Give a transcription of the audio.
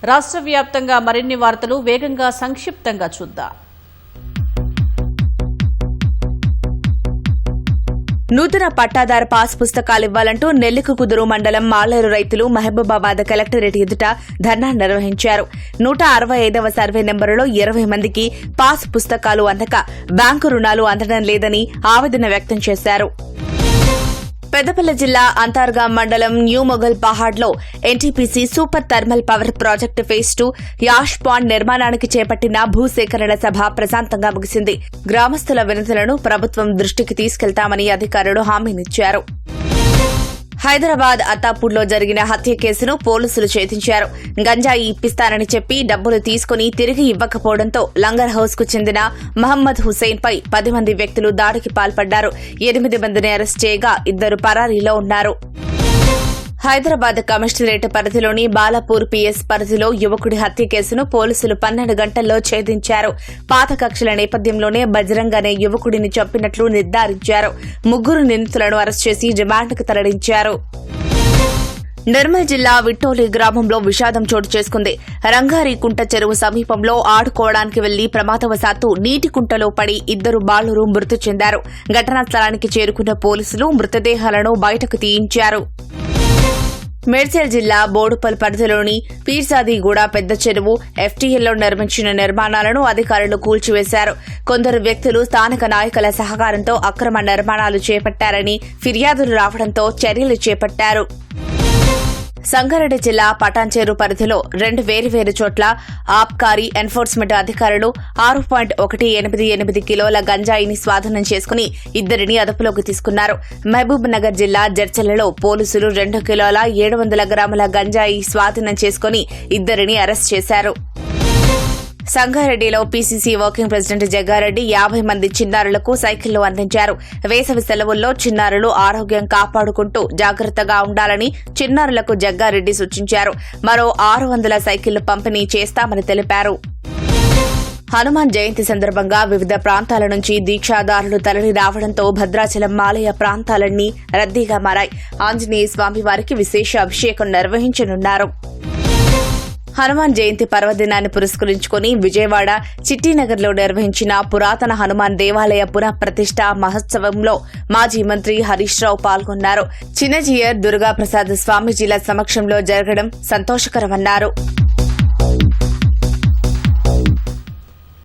రాష్ట్ర వ్యాప్తంగా మరిన్ని వార్తలు వేగంగా సంక్షిప్తంగా చూద్దాం. నూతన పట్టాదారు పాస్ పుస్తకాలు ఇవ్వాలంటూ నెల్లికుదురు మండలం మాలేరు రైతులు మహబూబాబాద్ కలెక్టరేట్ ఎదుట ధర్నా నిర్వహించారు. 165వ సర్వే నెంబరులో 20 మందికి పాస్ పుస్తకాలు అందక బ్యాంకు రుణాలు అందడం లేదని ఆవేదన వ్యక్తం చేశారు. పెద్దపల్లి జిల్లా అంతర్గాం మండలం న్యూ మొగల్ పహాడ్లో NTPC super thermal power project phase 2 ash pond నిర్మాణానికి చేపట్టిన భూసేకరణ సభ ప్రశాంతంగా ముగిసింది. గ్రామస్తుల వినతులను ప్రభుత్వం దృష్టికి తీసుకెళ్తామని అధికారులు హామీనిచ్చారు. హైదరాబాద్ అత్తాపూర్లో జరిగిన హత్య కేసును పోలీసులు ఛేదించారు. గంజాయి ఇప్పిస్తానని చెప్పి డబ్బులు తీసుకుని తిరిగి ఇవ్వకపోవడంతో లంగర్ హౌస్ కు చెందిన మహమ్మద్ హుసేన్ పై 10 మంది వ్యక్తులు దాడికి పాల్పడ్డారు. 8 మందిని అరెస్ట్ చేయగా 2 పరారీలో ఉన్నారు. హైదరాబాద్ కమిషనరేట్ పరిధిలోని బాలాపూర్ పీఎస్ పరిధిలో యువకుడి హత్య కేసును పోలీసులు 12 గంటల్లో ఛేదించారు. పాత కక్షల నేపథ్యంలోనే బజరంగ్ అనే యువకుడిని చంపినట్లు నిర్ధారించారు. 3 నిందితులను అరెస్ట్ చేసి రిమాండ్కు తరలించారు. నిర్మల్ జిల్లా విట్టోలి గ్రామంలో విషాదం చోటు చేసుకుంది. రంగారి కుంట చెరువు సమీపంలో ఆడుకోవడానికి వెళ్లి ప్రమాదవశాత్తు నీటి కుంటలో పడి 2 బాలురు మృతి చెందారు. ఘటనా స్థలానికి చేరుకున్న పోలీసులు మృతదేహాలను బయటకు తీయించారు. మేడ్చల్ జిల్లా బోడుపల్ పరిధిలోని పీర్సాదిగూడ పెద్ద చెరువు ఎఫ్టీఎల్లో నిర్మించిన నిర్మాణాలను అధికారులు కూల్చివేశారు. కొందరు వ్యక్తులు స్థానిక నాయకుల సహకారంతో అక్రమ నిర్మాణాలు చేపట్టారని ఫిర్యాదులు రావడంతో చర్యలు చేపట్టారు. సంగారెడ్డి జిల్లా పటాన్చేరు పరిధిలో 2 వేర్వేరు చోట్ల ఆబ్కారీ ఎన్ఫోర్స్మెంట్ అధికారులు 6.188 కిలోల గంజాయిని స్వాధీనం చేసుకుని 2 అదుపులోకి తీసుకున్నారు. మహబూబ్ నగర్ జిల్లా జడ్చలలో పోలీసులు 2 కిలోల 700 గ్రాముల గంజాయి స్వాధీనం చేసుకుని 2 అరెస్ట్ చేశారు. సంగారెడ్డిలో పీసీసీ వర్కింగ్ ప్రెసిడెంట్ జగ్గారెడ్డి 50 మంది చిన్నారులకు సైకిళ్లు అందించారు. వేసవి సెలవుల్లో చిన్నారులు ఆరోగ్యం కాపాడుకుంటూ జాగ్రత్తగా ఉండాలని చిన్నారులకు జగ్గారెడ్డి సూచించారు. మరో 600 సైకిళ్లు పంపిణీ చేస్తామని తెలిపారు. హనుమాన్ జయంతి సందర్భంగా వివిధ ప్రాంతాల నుంచి దీక్షాదారులు తరలి రావడంతో భద్రాచలం ఆలయ ప్రాంతాలన్నీ రద్దీగా మారాయి. ఆంజనేయ స్వామి వారికి విశేష అభిషేకం నిర్వహించనున్నారు. హనుమాన్ జయంతి పర్వదినాన్ని పురస్కరించుకుని విజయవాడ చిట్టినగర్లో నిర్వహించిన పురాతన హనుమాన్ దేవాలయ పునఃప్రతిష్ఠ మహోత్సవంలో మాజీ మంత్రి హరీష్ రావు పాల్గొన్నారు. చిన్నజీయర్ దుర్గాప్రసాద్ స్వామీజీల సమక్షంలో జరగడం సంతోషకరమన్నారు.